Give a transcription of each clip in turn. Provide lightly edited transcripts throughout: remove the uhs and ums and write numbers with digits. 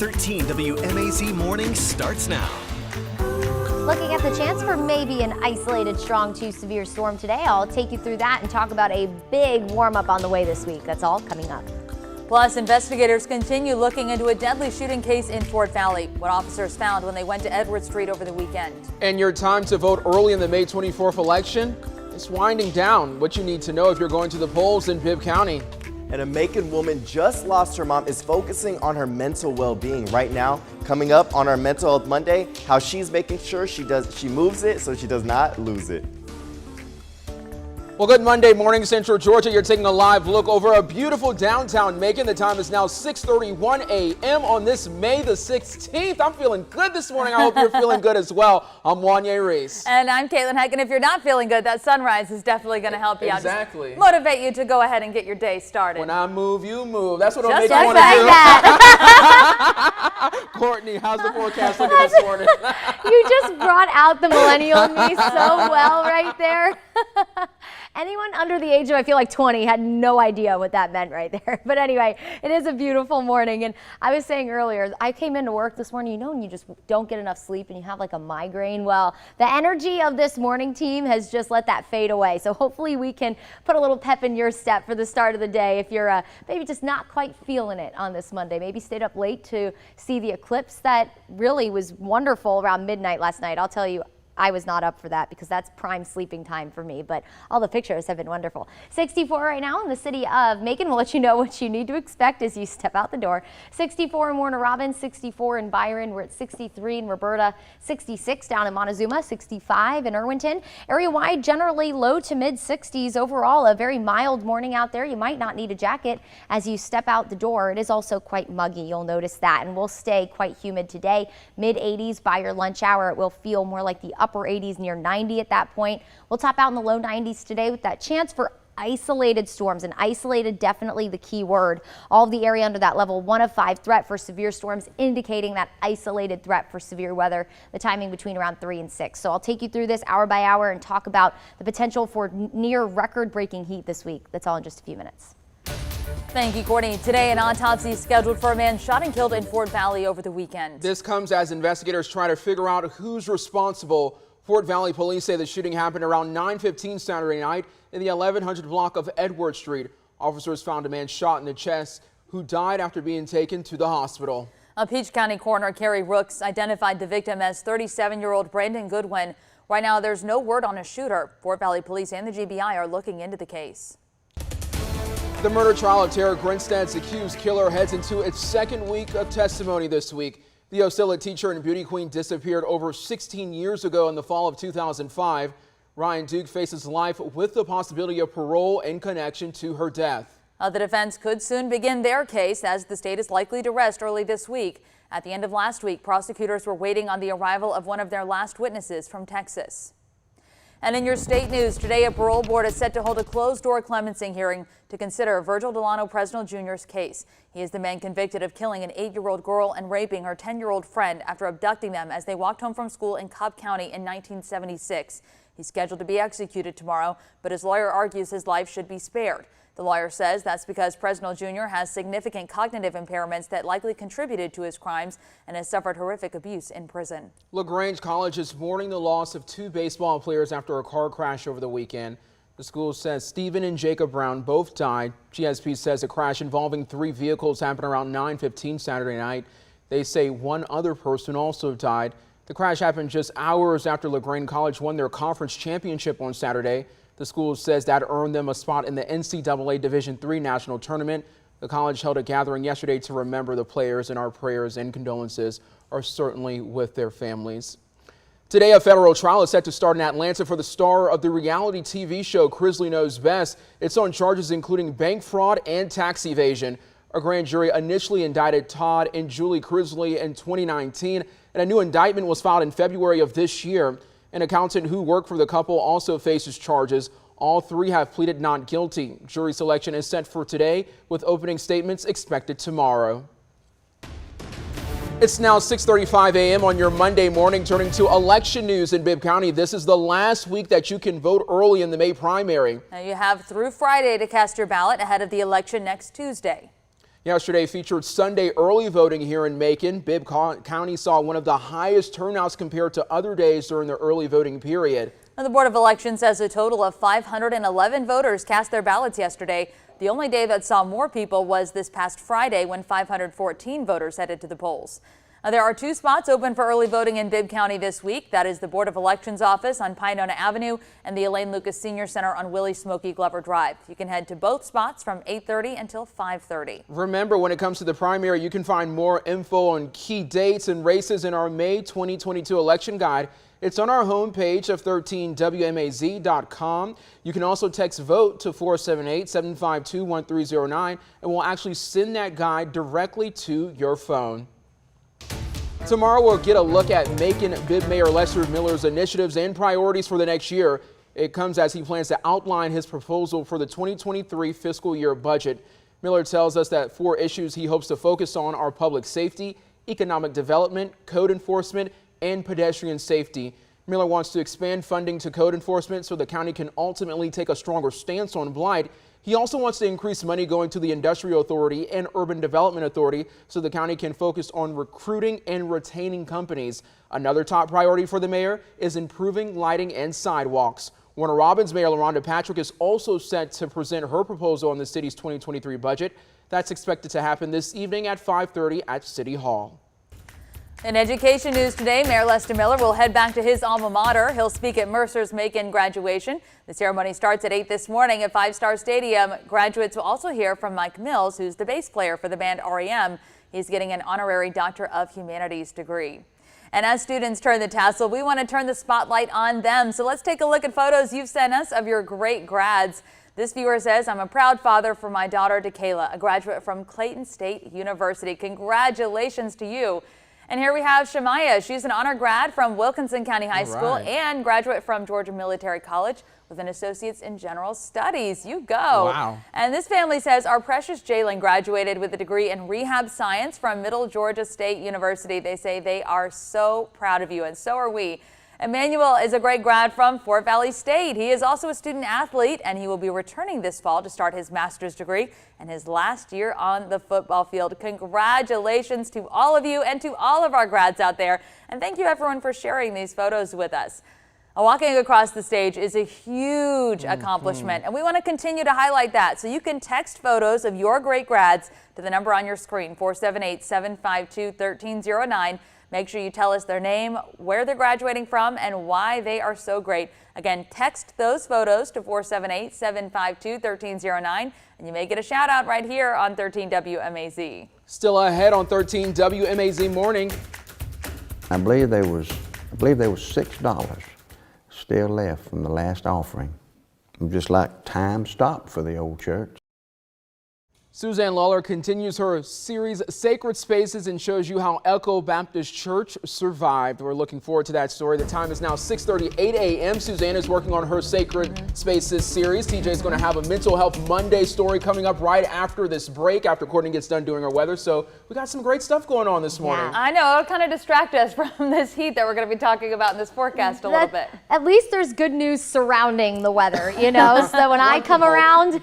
13 WMAZ Morning starts now. Looking at the chance for maybe an isolated strong to severe storm today. I'll take you through that and talk about a big warm-up on the way this week. That's all coming up. Plus, investigators continue looking into a deadly shooting case in Fort Valley, what officers found when they went to Edward Street over the weekend. And your time to vote early in the May 24th election is winding down. What you need to know if you're going to the polls in Bibb County. And a Macon woman just lost her mom is focusing on her mental well-being right now. Coming up on our Mental Health Monday, how she's making sure she moves it so she does not lose it. Well, good Monday morning, Central Georgia. You're taking a live look over a beautiful downtown Macon. The time is now 6:31 a.m. on this May the 16th. I'm feeling good this morning. I hope you're feeling good as well. I'm Wanye Reese. And I'm Caitlin Heck. And if you're not feeling good, that sunrise is definitely going to help you out. Exactly. Just motivate you to go ahead and get your day started. When I move, you move. That's what it'll Just make you want to like do. that. Courtney, how's the forecast looking this morning? You just brought out the millennial in me so well right there. Anyone under the age of, I feel like 20 had no idea what that meant right there. But anyway, it is a beautiful morning. And I was saying earlier, I came into work this morning, you know, and you just don't get enough sleep and you have like a migraine. Well, the energy of this morning team has just let that fade away. So hopefully we can put a little pep in your step for the start of the day. If you're maybe just not quite feeling it on this Monday, maybe stayed up late to see the eclipse that really was wonderful around midnight last night. I'll tell you, I was not up for that because that's prime sleeping time for me, but all the pictures have been wonderful. 64 right now in the city of Macon. We'll let you know what you need to expect as you step out the door. 64 in Warner Robins, 64 in Byron. We're at 63 in Roberta, 66 down in Montezuma, 65 in Irwinton. Area-wide, generally low to mid 60s overall. A very mild morning out there. You might not need a jacket as you step out the door. It is also quite muggy. You'll notice that, and will stay quite humid today. Mid 80s by your lunch hour. It will feel more like the upper 80s, near 90 at that point. We'll top out in the low 90s today with that chance for isolated storms, and isolated definitely the key word. All of the area under that level 1 of 5 threat for severe storms, indicating that isolated threat for severe weather, the timing between around 3 and 6. So I'll take you through this hour by hour and talk about the potential for near record-breaking heat this week. That's all in just a few minutes. Thank you, Courtney. Today, an autopsy is scheduled for a man shot and killed in Fort Valley over the weekend. This comes as investigators try to figure out who's responsible. Fort Valley police say the shooting happened around 9:15 Saturday night in the 1100 block of Edward Street. Officers found a man shot in the chest who died after being taken to the hospital. A Peach County coroner, Carrie Rooks, identified the victim as 37-year-old Brandon Goodwin. Right now, there's no word on a shooter. Fort Valley police and the GBI are looking into the case. The murder trial of Tara Grinstead's accused killer heads into its second week of testimony this week. The Osceola teacher and beauty queen disappeared over 16 years ago in the fall of 2005. Ryan Duke faces life with the possibility of parole in connection to her death. The defense could soon begin their case, as the state is likely to rest early this week. At the end of last week, prosecutors were waiting on the arrival of one of their last witnesses from Texas. And in your state news, today a parole board is set to hold a closed-door clemency hearing to consider Virgil Delano Presnell Jr.'s case. He is the man convicted of killing an 8-year-old girl and raping her 10-year-old friend after abducting them as they walked home from school in Cobb County in 1976. He's scheduled to be executed tomorrow, but his lawyer argues his life should be spared. The lawyer says that's because Presnell Jr. has significant cognitive impairments that likely contributed to his crimes and has suffered horrific abuse in prison. LaGrange College is mourning the loss of 2 baseball players after a car crash over the weekend. The school says Stephen and Jacob Brown both died. GSP says a crash involving 3 vehicles happened around 9:15 Saturday night. They say one other person also died. The crash happened just hours after LaGrange College won their conference championship on Saturday. The school says that earned them a spot in the NCAA Division III National Tournament. The college held a gathering yesterday to remember the players, and our prayers and condolences are certainly with their families. Today, a federal trial is set to start in Atlanta for the star of the reality TV show Crisley Knows Best. It's on charges including bank fraud and tax evasion. A grand jury initially indicted Todd and Julie Crisley in 2019, and a new indictment was filed in February of this year. An accountant who worked for the couple also faces charges. All 3 have pleaded not guilty. Jury selection is set for today, with opening statements expected tomorrow. It's now 6:35 a.m. on your Monday morning. Turning to election news in Bibb County. This is the last week that you can vote early in the May primary. Now you have through Friday to cast your ballot ahead of the election next Tuesday. Yesterday featured Sunday early voting here in Macon. Bibb County saw one of the highest turnouts compared to other days during the early voting period. And the Board of Elections says a total of 511 voters cast their ballots yesterday. The only day that saw more people was this past Friday when 514 voters headed to the polls. Now, there are 2 spots open for early voting in Bibb County this week. That is the Board of Elections office on Pinona Avenue and the Elaine Lucas Senior Center on Willie Smokey Glover Drive. You can head to both spots from 8:30 until 5:30. Remember, when it comes to the primary, you can find more info on key dates and races in our May 2022 election guide. It's on our homepage of 13WMAZ.com. You can also text VOTE to 478-752-1309, and we'll actually send that guide directly to your phone. Tomorrow we'll get a look at Macon Bibb Mayor Lester Miller's initiatives and priorities for the next year. It comes as he plans to outline his proposal for the 2023 fiscal year budget. Miller tells us that 4 issues he hopes to focus on are public safety, economic development, code enforcement, and pedestrian safety. Miller wants to expand funding to code enforcement so the county can ultimately take a stronger stance on blight. He also wants to increase money going to the Industrial Authority and Urban Development Authority so the county can focus on recruiting and retaining companies. Another top priority for the mayor is improving lighting and sidewalks. Warner Robins Mayor LaRhonda Patrick is also set to present her proposal on the city's 2023 budget. That's expected to happen this evening at 5:30 at City Hall. In education news today, Mayor Lester Miller will head back to his alma mater. He'll speak at Mercer's Macon graduation. The ceremony starts at 8 this morning at 5 Star Stadium. Graduates will also hear from Mike Mills, who's the bass player for the band REM. He's getting an honorary Doctor of Humanities degree. And as students turn the tassel, we want to turn the spotlight on them. So let's take a look at photos you've sent us of your great grads. This viewer says, I'm a proud father for my daughter, DeKayla, a graduate from Clayton State University. Congratulations to you. And here we have Shemaya. She's an honor grad from Wilkinson County High School and graduate from Georgia Military College with an associate's in general studies. You go. Wow. And this family says our precious Jalen graduated with a degree in rehab science from Middle Georgia State University. They say they are so proud of you, and so are we. Emmanuel is a great grad from Fort Valley State. He is also a student athlete, and he will be returning this fall to start his master's degree and his last year on the football field. Congratulations to all of you and to all of our grads out there. And thank you everyone for sharing these photos with us. Walking across the stage is a huge accomplishment, and we want to continue to highlight that. So you can text photos of your great grads to the number on your screen, 478-752-1309. Make sure you tell us their name, where they're graduating from, and why they are so great. Again, text those photos to 478-752-1309, and you may get a shout out right here on 13 WMAZ. Still ahead on 13 WMAZ Morning. I believe there was $6 still left from the last offering. Just like time stopped for the old church. Suzanne Lawler continues her series Sacred Spaces and shows you how Echo Baptist Church survived. We're looking forward to that story. The time is now 6:38 a.m. Suzanne is working on her Sacred Spaces series. TJ is going to have a Mental Health Monday story coming up right after this break, after Courtney gets done doing her weather. So we got some great stuff going on this morning. I know, it'll kind of distract us from this heat that we're going to be talking about in this forecast a little bit. At least there's good news surrounding the weather, you know, so when I come around,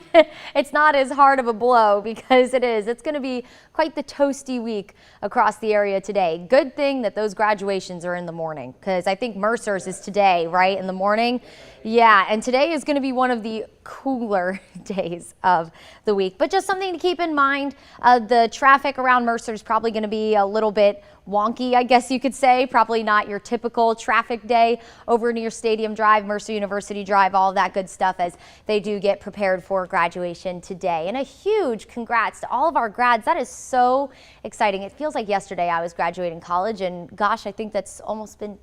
it's not as hard of a blow. Because it's going to be quite the toasty week across the area today. Good thing that those graduations are in the morning, because I think Mercer's is today, right, in the morning. Yeah, and today is going to be one of the cooler days of the week. But just something to keep in mind, the traffic around Mercer is probably going to be a little bit wonky, I guess you could say. Probably not your typical traffic day over near Stadium Drive, Mercer University Drive, all of that good stuff as they do get prepared for graduation today. And a huge congrats to all of our grads. That is so exciting. It feels like yesterday I was graduating college, and gosh, I think that's almost been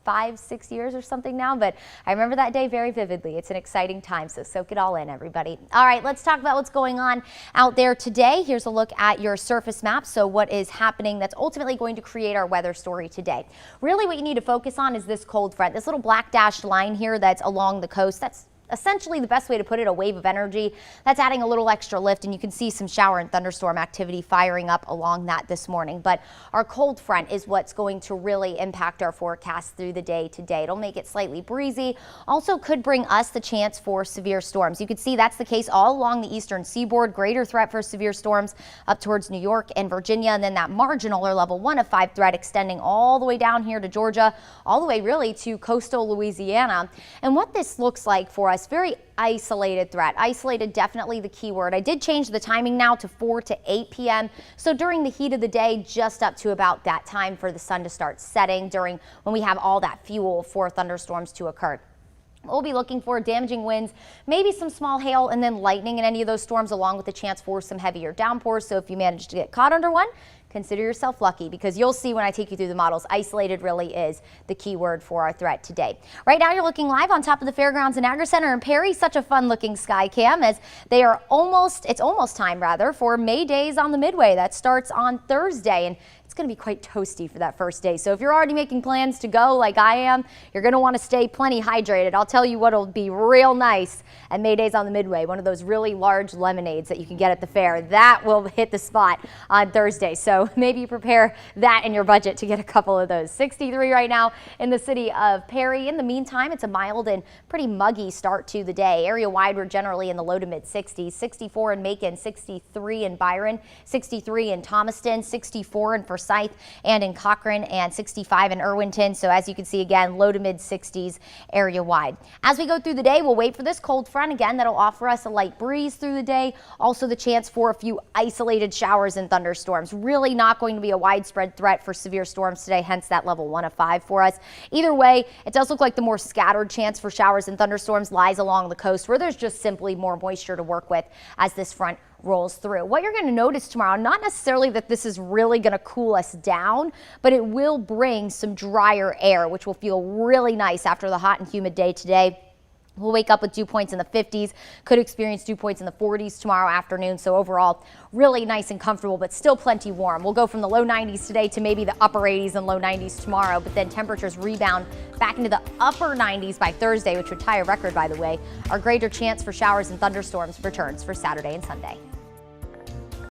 5-6 years or something now, but I remember that day very vividly. It's an exciting time, so soak it all in, everybody. All right, let's talk about what's going on out there today. Here's a look at your surface map, so what is happening that's ultimately going to create our weather story today. Really what you need to focus on is this cold front, this little black dashed line here that's along the coast. That's essentially the best way to put it, a wave of energy that's adding a little extra lift, and you can see some shower and thunderstorm activity firing up along that this morning. But our cold front is what's going to really impact our forecast through the day today. It'll make it slightly breezy, also could bring us the chance for severe storms. You can see that's the case all along the eastern seaboard. Greater threat for severe storms up towards New York and Virginia, and then that marginal or level 1 of 5 threat extending all the way down here to Georgia, all the way really to coastal Louisiana. And what this looks like for us, very isolated threat. Isolated, definitely the key word. I did change the timing now to 4 to 8 p.m. So during the heat of the day, just up to about that time for the sun to start setting, during when we have all that fuel for thunderstorms to occur. We'll be looking for damaging winds, maybe some small hail and then lightning in any of those storms, along with a chance for some heavier downpours. So if you manage to get caught under one, consider yourself lucky, because you'll see when I take you through the models, isolated really is the key word for our threat today. Right now you're looking live on top of the Fairgrounds and Agri Center in Perry. Such a fun looking sky cam, as they are it's almost time rather for May Days on the Midway. That starts on Thursday, and it's going to be quite toasty for that first day. So if you're already making plans to go like I am, you're going to want to stay plenty hydrated. I'll tell you what'll be real nice at May Days on the Midway, one of those really large lemonades that you can get at the fair. That will hit the spot on Thursday. So maybe prepare that in your budget to get a couple of those. 63 right now in the city of Perry. In the meantime, it's a mild and pretty muggy start to the day. Area wide, we're generally in the low to mid 60s. 64 in Macon, 63 in Byron, 63 in Thomaston, 64 in Forsyth and in Cochrane, and 65 in Irwinton. So as you can see, again, low to mid 60s area wide. As we go through the day, we'll wait for this cold front again. That'll offer us a light breeze through the day. Also the chance for a few isolated showers and thunderstorms. Really not going to be a widespread threat for severe storms today, hence that level 1 of 5 for us. Either way, it does look like the more scattered chance for showers and thunderstorms lies along the coast, where there's just simply more moisture to work with as this front rolls through. What you're going to notice tomorrow, not necessarily that this is really going to cool us down, but it will bring some drier air, which will feel really nice after the hot and humid day today. We'll wake up with dew points in the 50s, could experience dew points in the 40s tomorrow afternoon. So overall, really nice and comfortable, but still plenty warm. We'll go from the low 90s today to maybe the upper 80s and low 90s tomorrow, but then temperatures rebound back into the upper 90s by Thursday, which would tie a record, by the way. Our greater chance for showers and thunderstorms returns for Saturday and Sunday.